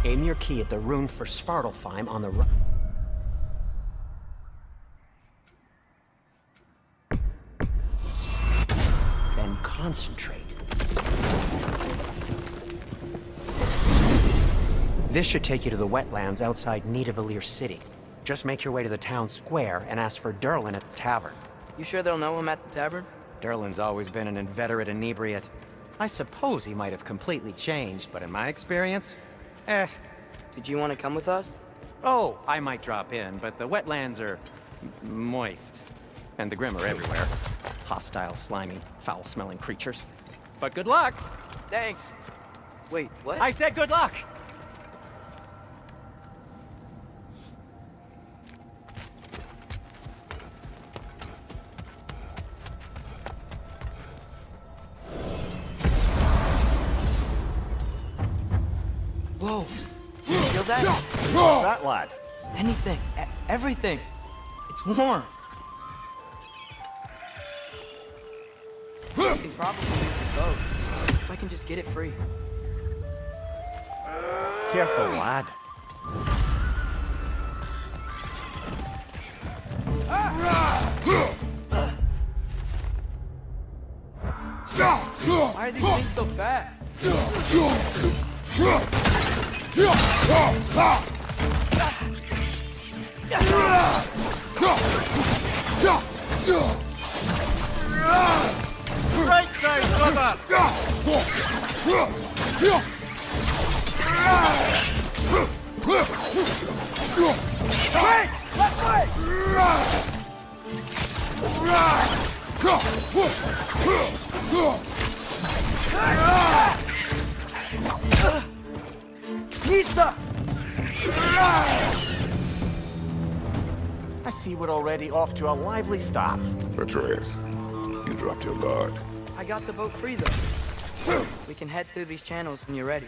Aim your key at the rune for Svartalfheim on the right. Then concentrate. This should take you to the wetlands outside Nidavellir City. Just make your way to the town square and ask for Durlin at the tavern. You sure they'll know him at the tavern? Durlin's always been an inveterate inebriate. I suppose he might have completely changed, but in my experience, Did you want to come with us? Oh, I might drop in, but the wetlands are moist. And the Grim are everywhere. Hostile, slimy, foul-smelling creatures. But good luck! Thanks. Wait, what? I said good luck! Whoa! Feel that? What's that, lad? Anything. Everything. It's warm. We can probably use the boat. If I can just get it free. Careful, lad. Why are these things so fast? Right side, brother! Wait! Left way! Nista! I see we're already off to a lively start. Atreus, you dropped your guard. I got the boat free, though. We can head through these channels when you're ready.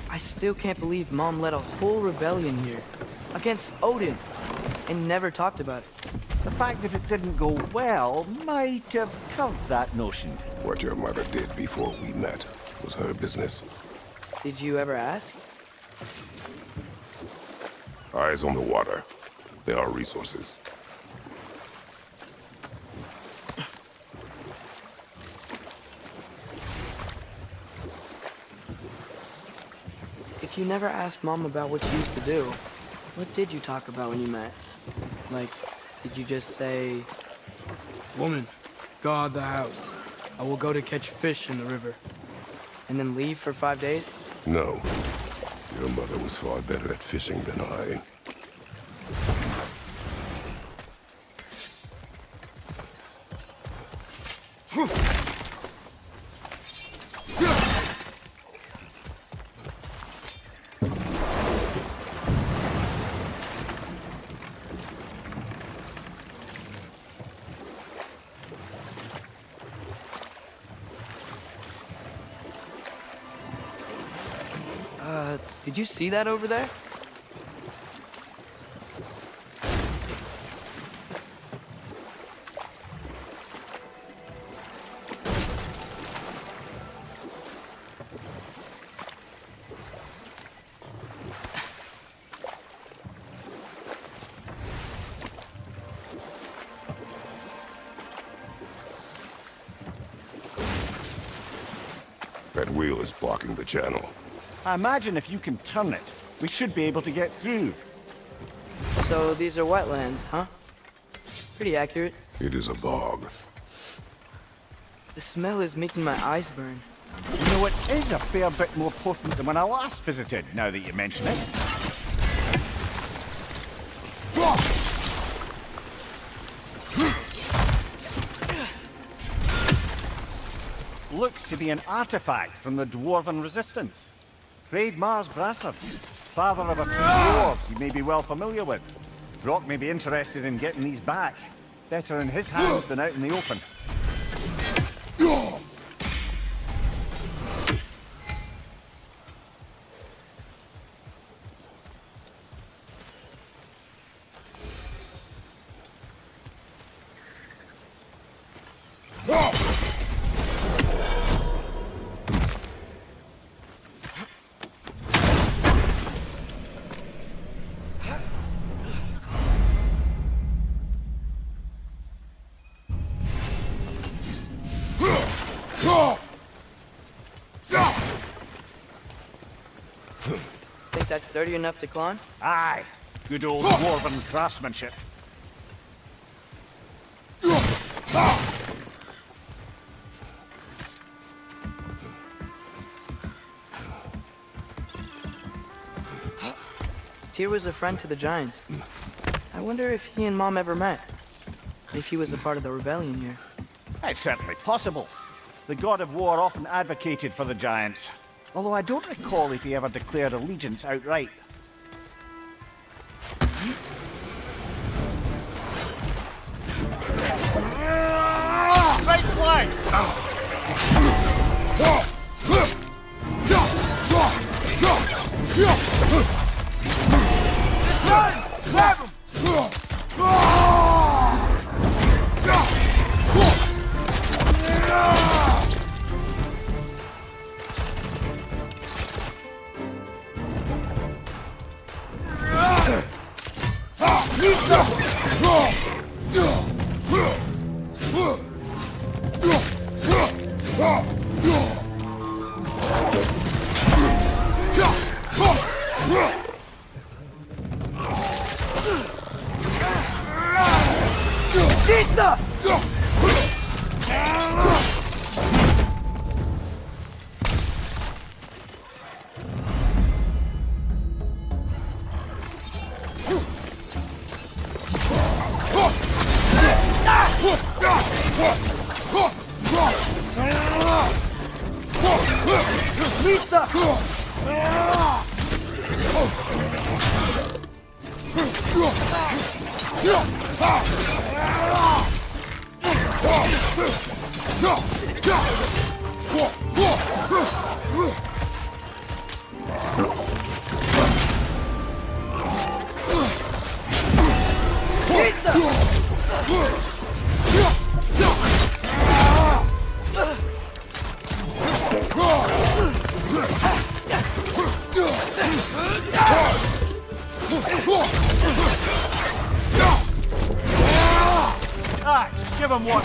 I still can't believe Mom led a whole rebellion here. Against Odin. And never talked about it. The fact that it didn't go well might have curved that notion. What your mother did before we met was her business. Did you ever ask? Eyes on the water. There are resources. If you never asked Mom about what you used to do, what did you talk about when you met? Like, did you just say, "Woman, guard the house. I will go to catch fish in the river," and then leave for 5 days? No. Your mother was far better at fishing than I. Did you see that over there? That wheel is blocking the channel. I imagine if you can turn it, we should be able to get through. So these are wetlands, huh? Pretty accurate. It is a bog. The smell is making my eyes burn. You know, it is a fair bit more potent than when I last visited, now that you mention it. Looks to be an artifact from the Dwarven Resistance. Trade Mars Brassard, father of a few dwarves you may be well familiar with. Brock may be interested in getting these back. Better in his hands than out in the open. Think that's sturdy enough to climb? Aye. Good old dwarven craftsmanship. Tyr was a friend to the giants. I wonder if he and Mom ever met. If he was a part of the rebellion here. It's certainly possible. The God of War often advocated for the giants. Although I don't recall if he ever declared allegiance outright. Right flank! Grab him! Give him what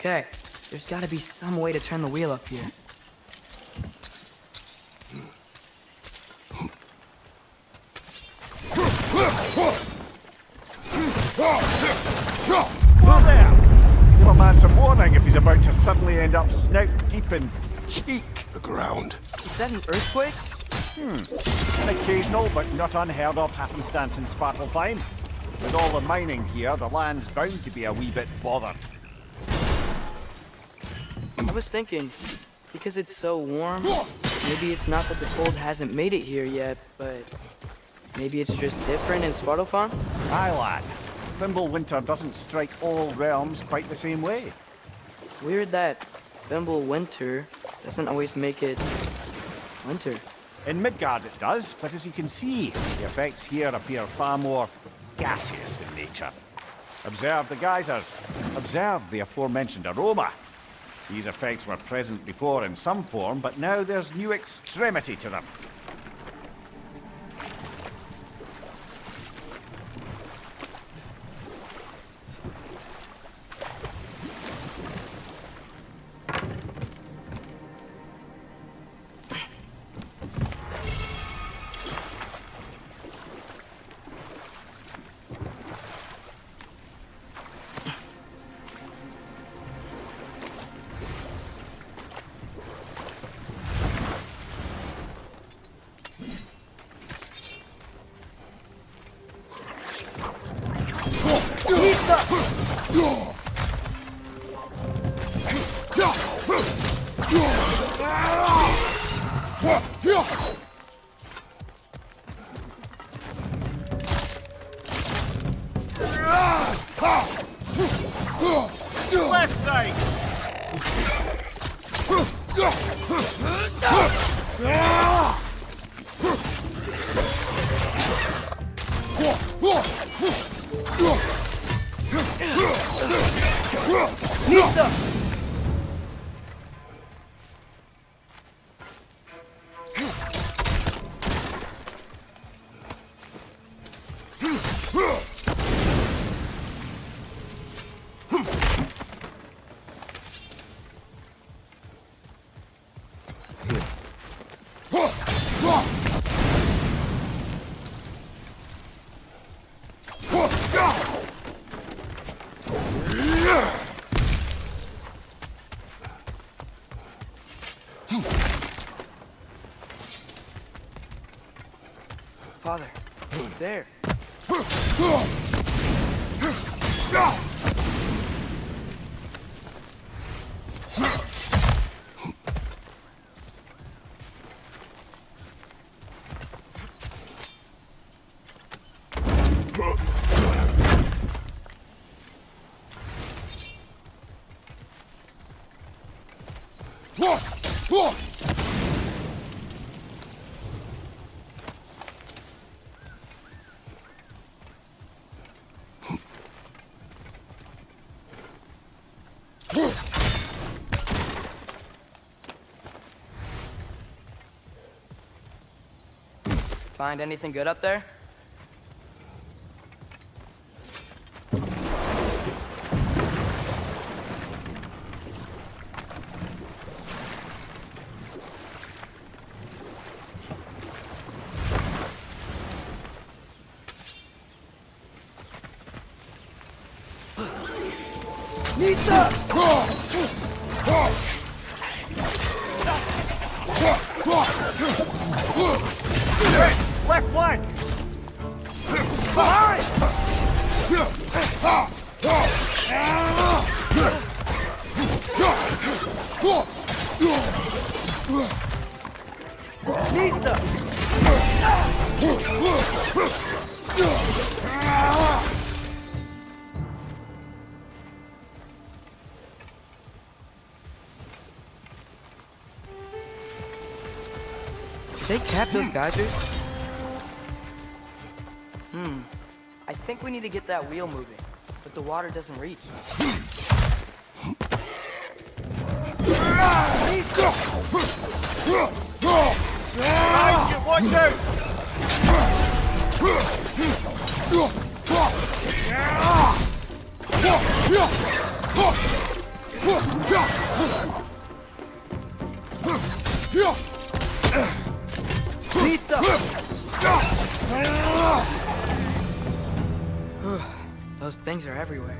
Okay, there's gotta be some way to turn the wheel up here. Well there! Give a man some warning if he's about to suddenly end up snout deep in cheek. The ground. Is that an earthquake? An occasional but not unheard of happenstance in Svartalfheim. With all the mining here, the land's bound to be a wee bit bothered. I was thinking, because it's so warm, maybe it's not that the cold hasn't made it here yet, but maybe it's just different in Svartalfheim? Aye, lad. Thimble winter doesn't strike all realms quite the same way. Weird that Thimble winter doesn't always make it winter. In Midgard it does, but as you can see, the effects here appear far more gaseous in nature. Observe the geysers. Observe the aforementioned aroma. These effects were present before in some form, but now there's new extremity to them. Left side! Nista! Father, there. Find anything good up there? Left flank! They capped those geysers? I think we need to get that wheel moving, but the water doesn't reach. Watch out! Those things are everywhere.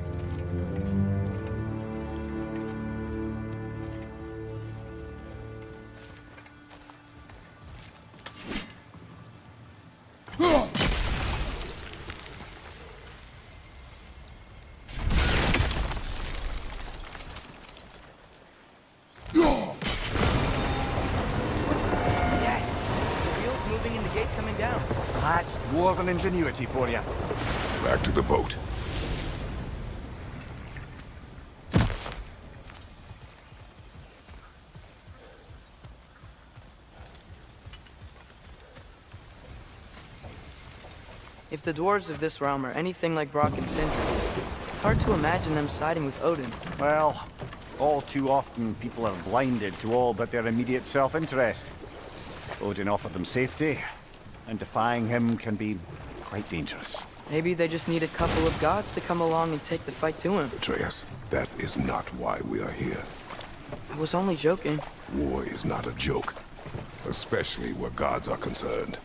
That's dwarven ingenuity for you. Back to the boat. If the dwarves of this realm are anything like Brock and Sindri, it's hard to imagine them siding with Odin. Well, all too often people are blinded to all but their immediate self-interest. Odin offered them safety, and defying him can be quite dangerous. Maybe they just need a couple of gods to come along and take the fight to him. Atreus, that is not why we are here. I was only joking. War is not a joke, especially where gods are concerned.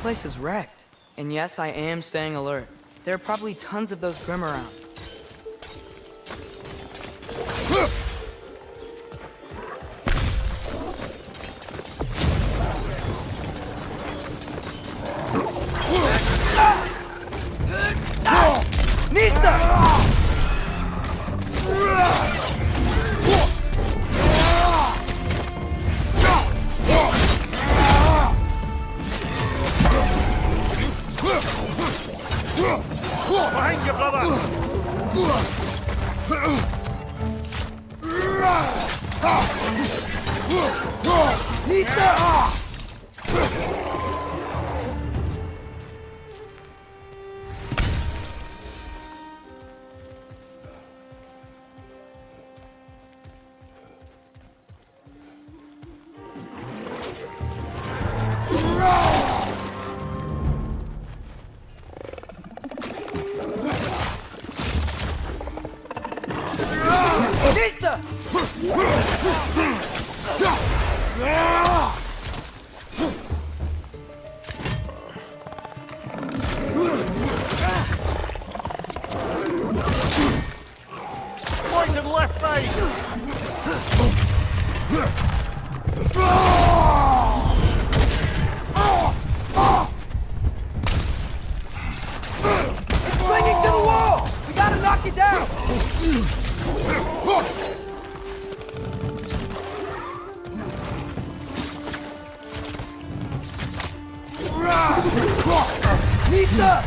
place is wrecked. And yes, I am staying alert. There are probably tons of those Grimm around. Behind you, brother! Point to the left side! It's clinging to the wall! We gotta knock it down! Nita!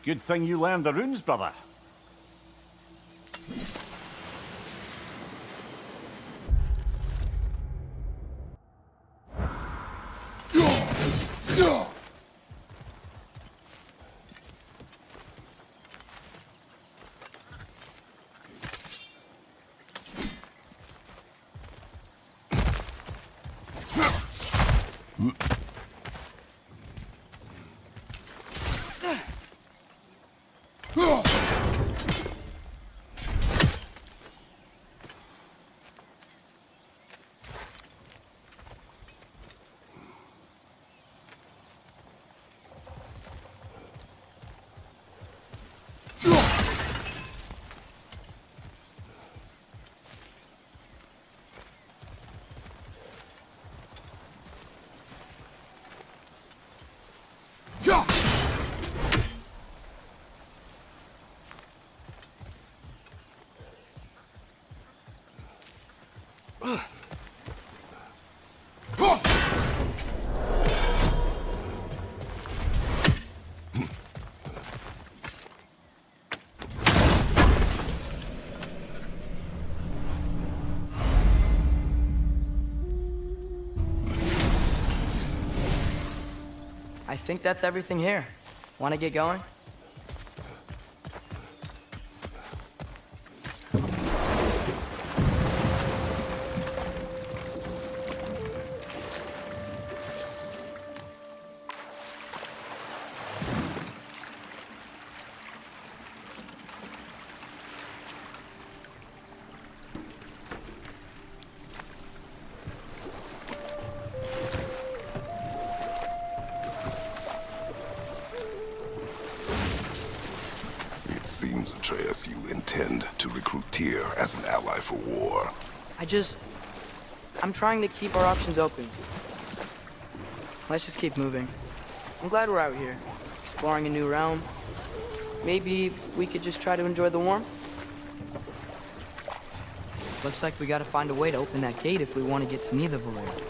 Good thing you learned the runes, brother. I think that's everything here. Want to get going? It seems, Atreus, you intend to recruit Tyr as an ally for war. I'm trying to keep our options open. Let's just keep moving. I'm glad we're out here, exploring a new realm. Maybe we could just try to enjoy the warmth? Looks like we gotta find a way to open that gate if we want to get to Nidavellir.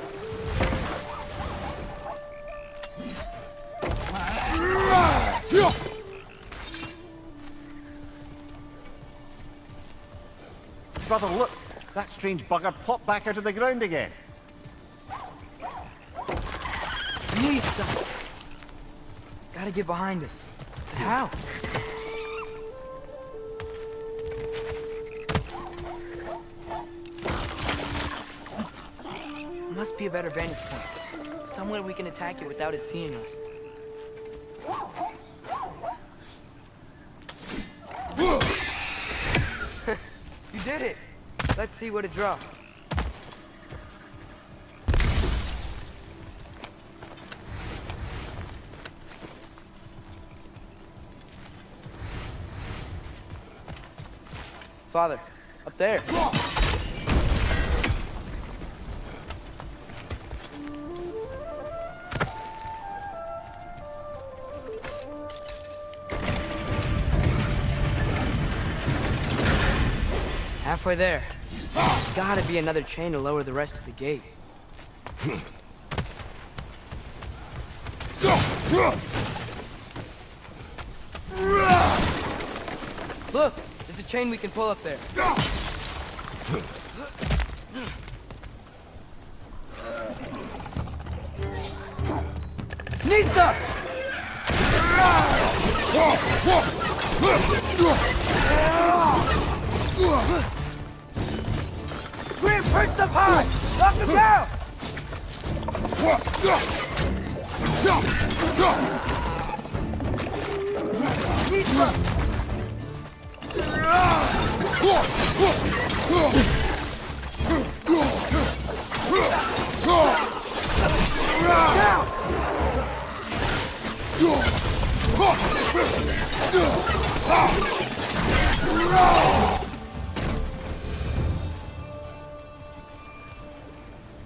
Brother, look! That strange bugger popped back out of the ground again. Nista! Gotta get behind it. But how? Must be a better vantage point. Somewhere we can attack it without it seeing us. You did it! Let's see what it dropped. Father, up there. Halfway there. There's gotta be another chain to lower the rest of the gate. Look! There's a chain we can pull up there. Nista! We're perched up high! Knock him down! Nista!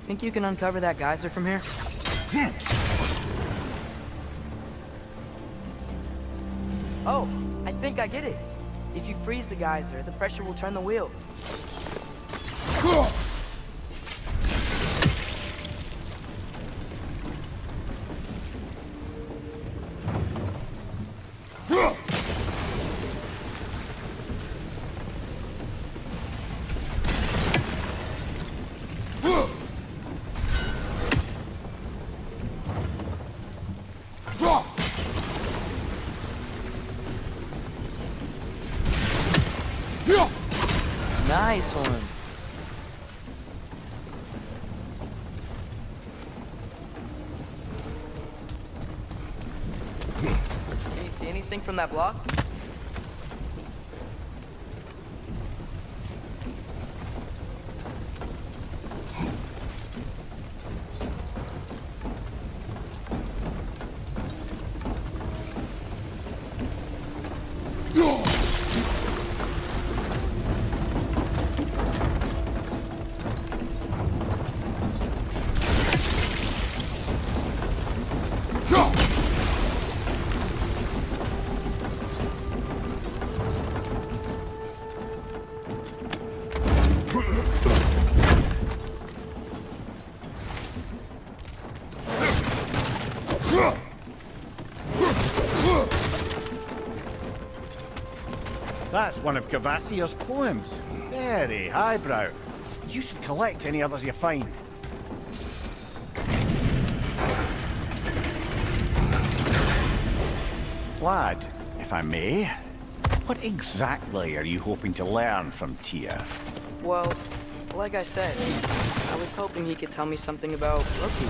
Think you can uncover that geyser from here? Oh, I think I get it. If you freeze the geyser, the pressure will turn the wheel. Nice one. Can you see anything from that block? That's one of Kvasir's poems. Very highbrow. You should collect any others you find. Lad, if I may, what exactly are you hoping to learn from Tyr? Well, like I said, I was hoping he could tell me something about Loki.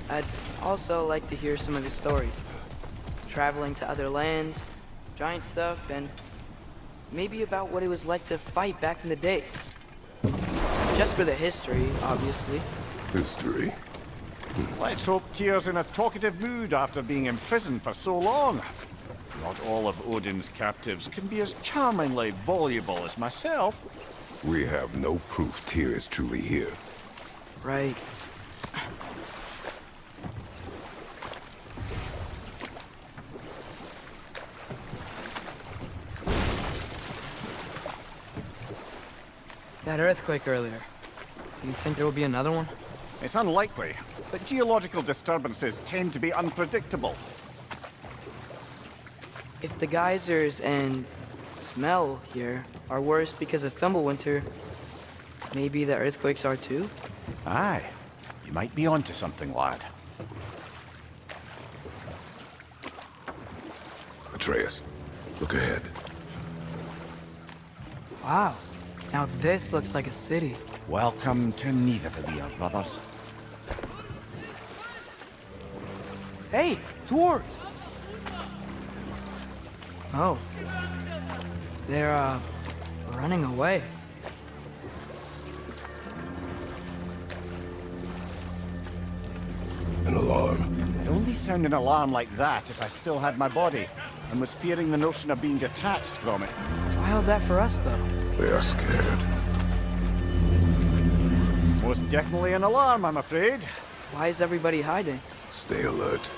I'd also like to hear some of his stories. Traveling to other lands, giant stuff, and maybe about what it was like to fight back in the day. Just for the history, obviously. History. Let's hope Tyr's in a talkative mood after being imprisoned for so long. Not all of Odin's captives can be as charmingly voluble as myself. We have no proof Tyr is truly here. Right. That earthquake earlier. Do you think there will be another one? It's unlikely, but geological disturbances tend to be unpredictable. If the geysers and smell here are worse because of Fimbulwinter, maybe the earthquakes are too? Aye, you might be onto something, lad. Atreus, look ahead. Wow. Now this looks like a city. Welcome to Nidavellir, brothers. Hey, dwarves! Oh. They're, running away. An alarm. I'd only sound an alarm like that if I still had my body, and was fearing the notion of being detached from it. Wild that for us, though. They are scared. Most definitely an alarm, I'm afraid. Why is everybody hiding? Stay alert.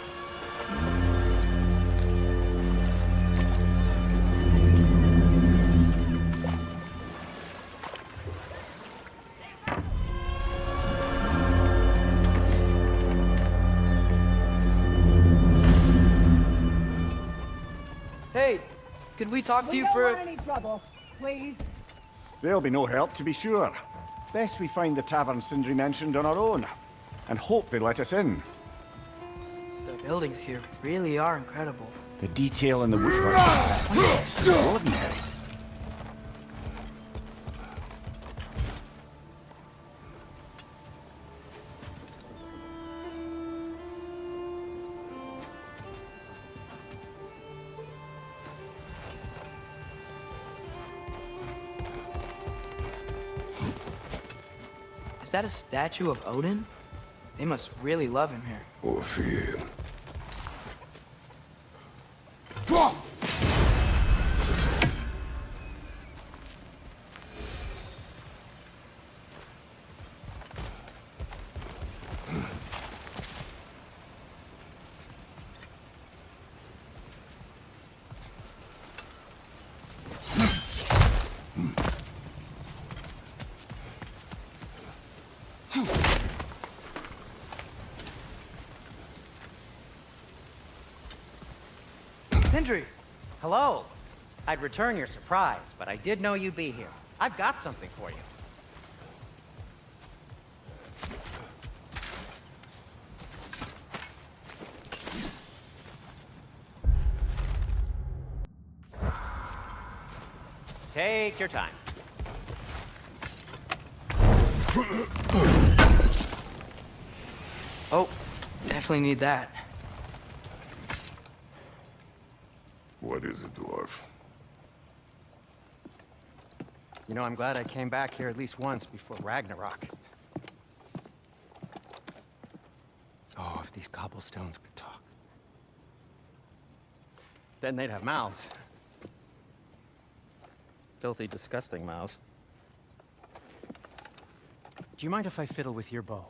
Hey, could we talk to you don't for want any trouble, please. There'll be no help, to be sure. Best we find the tavern Sindri mentioned on our own, and hope they let us in. The buildings here really are incredible. The detail in the woodwork is extraordinary. Is that a statue of Odin? They must really love him here. Or fear. Sindri! Hello. I'd return your surprise, but I did know you'd be here. I've got something for you. Take your time. Oh, definitely need that. What is it, dwarf? You know, I'm glad I came back here at least once before Ragnarok. Oh, if these cobblestones could talk. Then they'd have mouths. Filthy, disgusting mouths. Do you mind if I fiddle with your bow?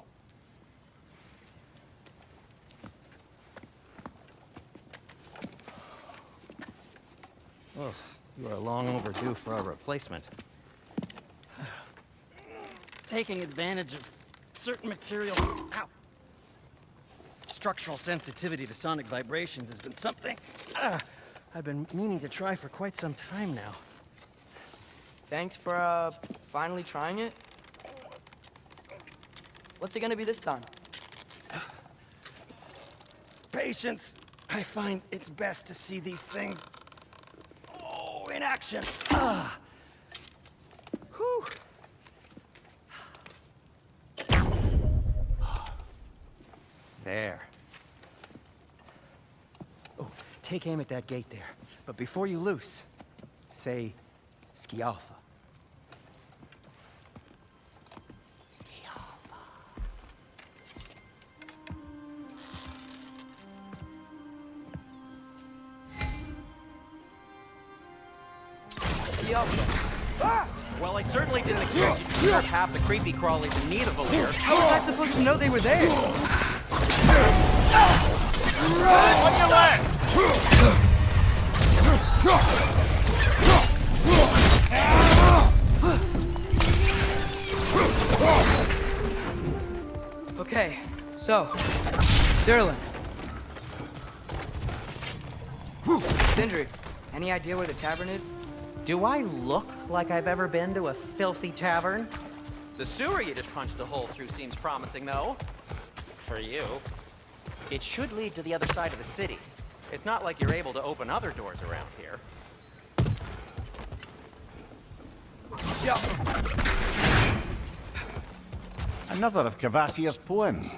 Oh, you are long overdue for a replacement. Taking advantage of certain materials. Ow! Structural sensitivity to sonic vibrations has been something I've been meaning to try for quite some time now. Thanks for, finally trying it. What's it gonna be this time? Patience. I find it's best to see these things, in action. Whew. There. Oh, take aim at that gate there. But before you loose, say Skialfa. Well, I certainly didn't expect you to serve half the creepy crawlies in need of a leer. How was I supposed to know they were there? On your left! Okay, so, Durlin. Sindri, any idea where the tavern is? Do I look like I've ever been to a filthy tavern? The sewer you just punched a hole through seems promising, though. For you. It should lead to the other side of the city. It's not like you're able to open other doors around here. Another of Kvasir's poems.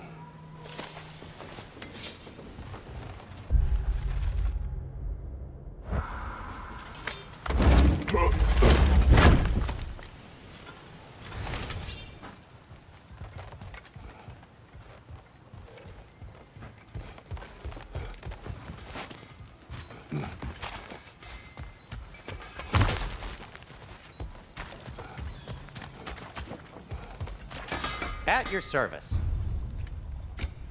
At your service.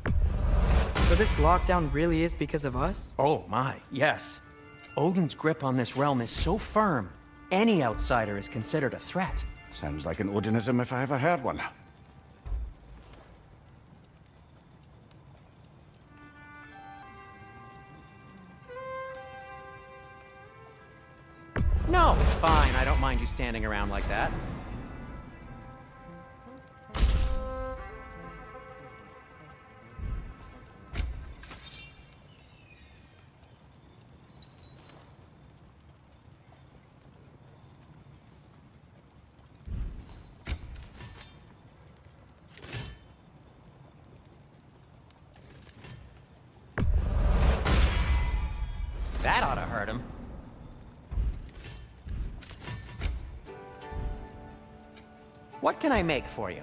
So this lockdown really is because of us? Oh my, yes. Odin's grip on this realm is so firm, any outsider is considered a threat. Sounds like an Odinism if I ever heard one. No, it's fine. I don't mind you standing around like that. That ought to hurt him. What can I make for you?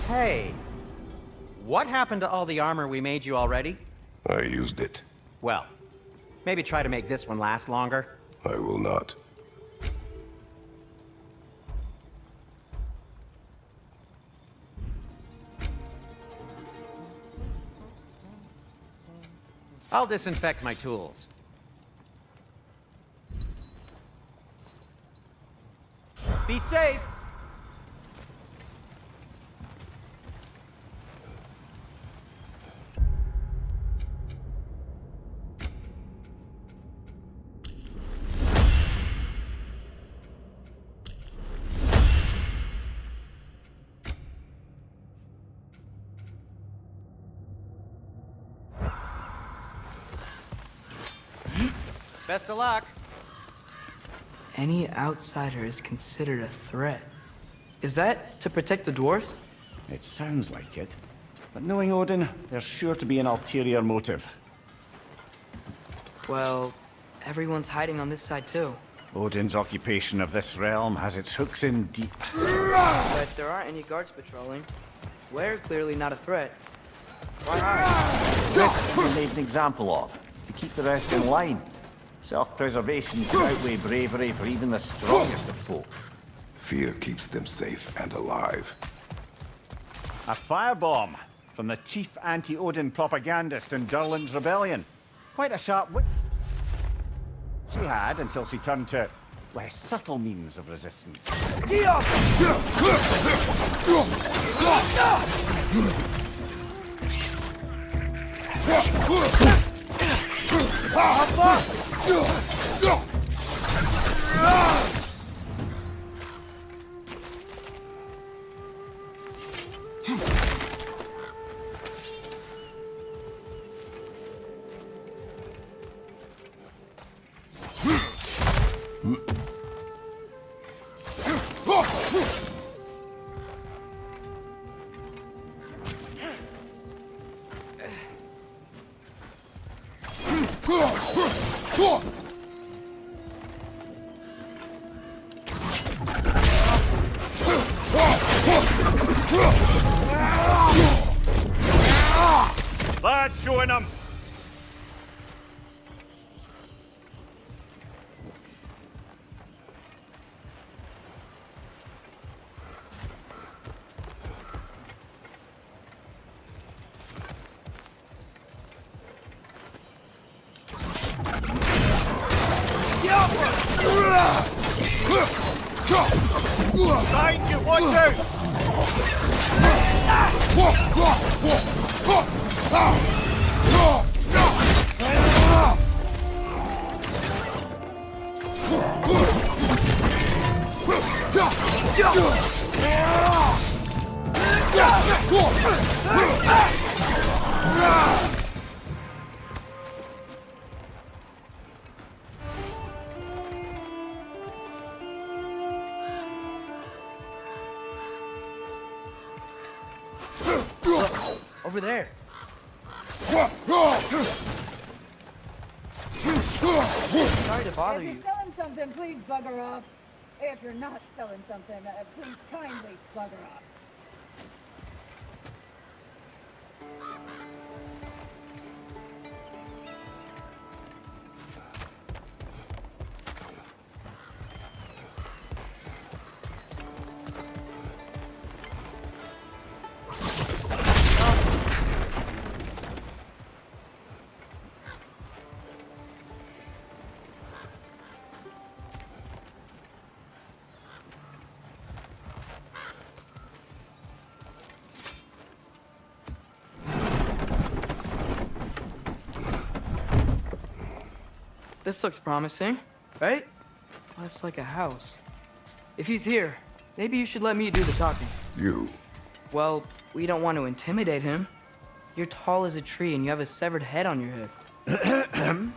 Hey, what happened to all the armor we made you already? I used it. Well, maybe try to make this one last longer. I will not. I'll disinfect my tools. Be safe! Best of luck. Any outsider is considered a threat. Is that to protect the dwarves? It sounds like it. But knowing Odin, there's sure to be an ulterior motive. Well, everyone's hiding on this side too. Odin's occupation of this realm has its hooks in deep. But there aren't any guards patrolling. We're clearly not a threat. Why are This is made an example of, to keep the rest in line. Self-preservation can outweigh bravery for even the strongest of folk. Fear keeps them safe and alive. A firebomb from the chief anti-Odin propagandist in Durlin's rebellion. Quite a sharp wit she had until she turned to less subtle means of resistance. Lads, join them! Behind you, watch out! Over there. Sorry to bother If you. you're selling something, please bugger off. If you're not selling something, please kindly bugger off. This looks promising, right? Well, it's like a house. If he's here, maybe you should let me do the talking. You. Well, we don't want to intimidate him. You're tall as a tree and you have a severed head on your head.